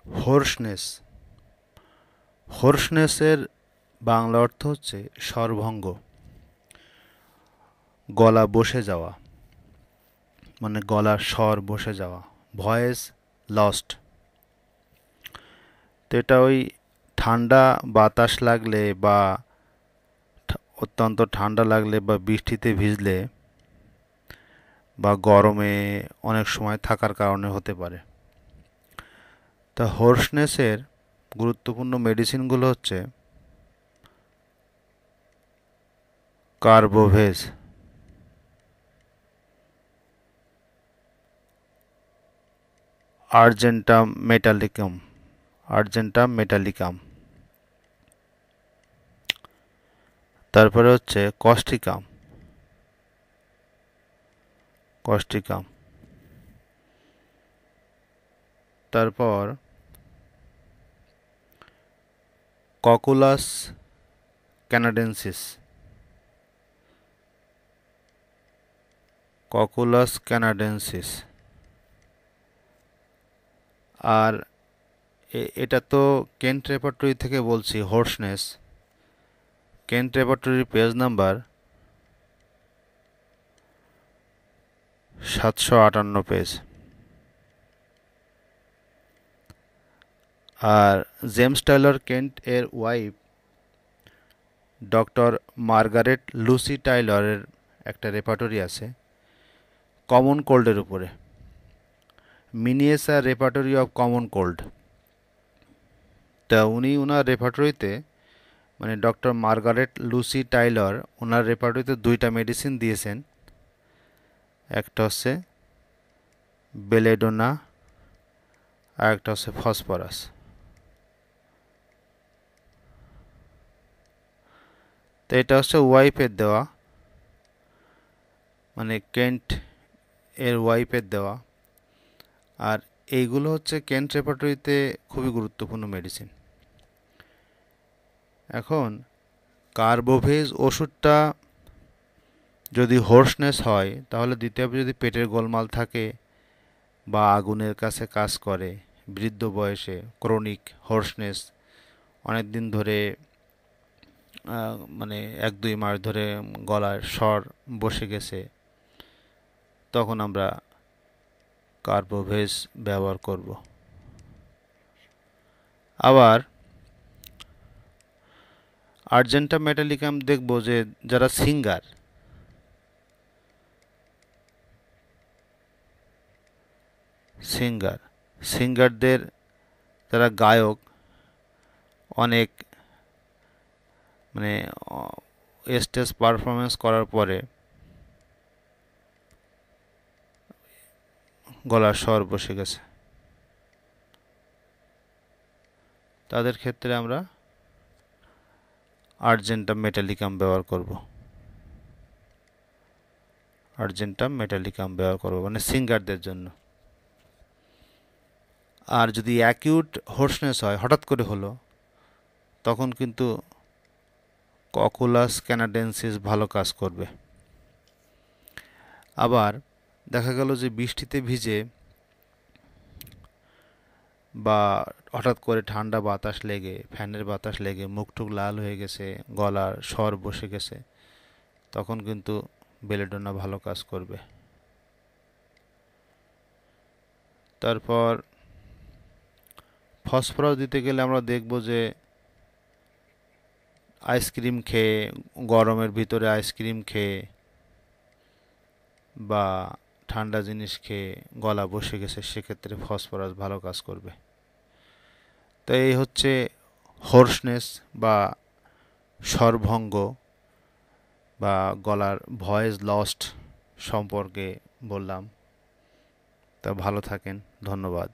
Hoarseness. হোর্সনেসের Bangla অর্থ হচ্ছে স্বরভঙ্গ, গলা বসে যাওয়া, মানে গলার স্বর বসে যাওয়া, ভয়েস লস্ট। তো এটা ওই ঠান্ডা বাতাস লাগলে বা অত্যন্ত ঠান্ডা লাগলে বা বৃষ্টিতে ভিজলে বা গরমে অনেক সময় থাকার কারণে হতে পারে। তা হোর্সনেসের গুরুত্বপূর্ণ মেডিসিনগুলো হচ্ছে Carbo veg, Argentum metallicum, Argentum metallicum, তারপরে হচ্ছে কস্টিকাম, কস্টিকাম, তারপর ককুলাস ক্যানাডেন্সিস, ককুলাস ক্যানাডেন্সিস। আর এটা তো কেন্ট রেপার্টরি থেকে বলছি। হোর্সনেস, কেন্ট রেপার্টরির পেজ নাম্বার 758 পেজ। আর জেমস টাইলর কেন্ট এর ওয়াইফ ডক্টর মার্গারেট লুসি টাইলরের একটা রেপার্টরি আছে কমন কোল্ডের উপরে, miniature repertory of common cold. তা উনি ওনার রেপার্টরিতে, মানে ডক্টর মার্গারেট লুসি টাইলর ওনার রেপার্টরিতে দুইটা মেডিসিন দিয়েছেন। একটা হচ্ছে বেলেডোনা আর একটা হচ্ছে ফসফরাস। তো এটা হচ্ছে ওয়াইফের দেওয়া, মানে কেন্ট এর ওয়াইফের দেওয়া। আর এইগুলো হচ্ছে কেন্ট রেপার্টরিতে খুবই গুরুত্বপূর্ণ মেডিসিন। এখন কার্বোভেজ ওষুধটা যদি হোর্সনেস হয় তাহলে দিতে হবে যদি পেটের গোলমাল থাকে বা আগুনের কাছে কাজ করে, বৃদ্ধ বয়সে ক্রনিক হোর্সনেস, অনেক দিন ধরে মানে 1-2 মাস ধরে গলার স্বর বসে গেছে, তখন আমরা কার্বোভেজ ব্যবহার করব। আবার আর্জেন্টা মেটালিকাম দেখব যে যারা সিঙ্গার, সিঙ্গার সিঙ্গারদের, যারা গায়ক, অনেক মানে স্টেজ পারফরমেন্স করার পরে গলার স্বর বসে গেছে, তাদের ক্ষেত্রে আমরা আর্জেন্টাম মেটালিকাম ব্যবহার করব। আর্জেন্টাম মেটালিকাম ব্যবহার করব মানে সিঙ্গারদের জন্য। আর যদি অ্যাকিউট হোর্সনেস হয়, হঠাৎ করে হলো, তখন কিন্তু ককুলাস ক্যানাডেন্সিস ভালো কাজ করবে। আবার দেখা গেল যে বৃষ্টিতে ভিজে বা হঠাৎ করে ঠান্ডা বাতাস লেগে, ফ্যানের বাতাস লেগে মুখটুক লাল হয়ে গেছে, গলার স্বর বসে গেছে, তখন কিন্তু বেলেডোনা ভালো কাজ করবে। তারপর ফসফরাস দিতে গেলে আমরা দেখব যে আইসক্রিম খেয়ে, গরমের ভিতরে আইসক্রিম খেয়ে বা ঠান্ডা জিনিস খেয়ে গলা বসে গেছে, সেক্ষেত্রে ফসফরাস ভালো কাজ করবে। তো এই হচ্ছে হোর্সনেস বা স্বরভঙ্গ বা গলার ভয়েস লস্ট সম্পর্কে বললাম। তা ভালো থাকেন, ধন্যবাদ।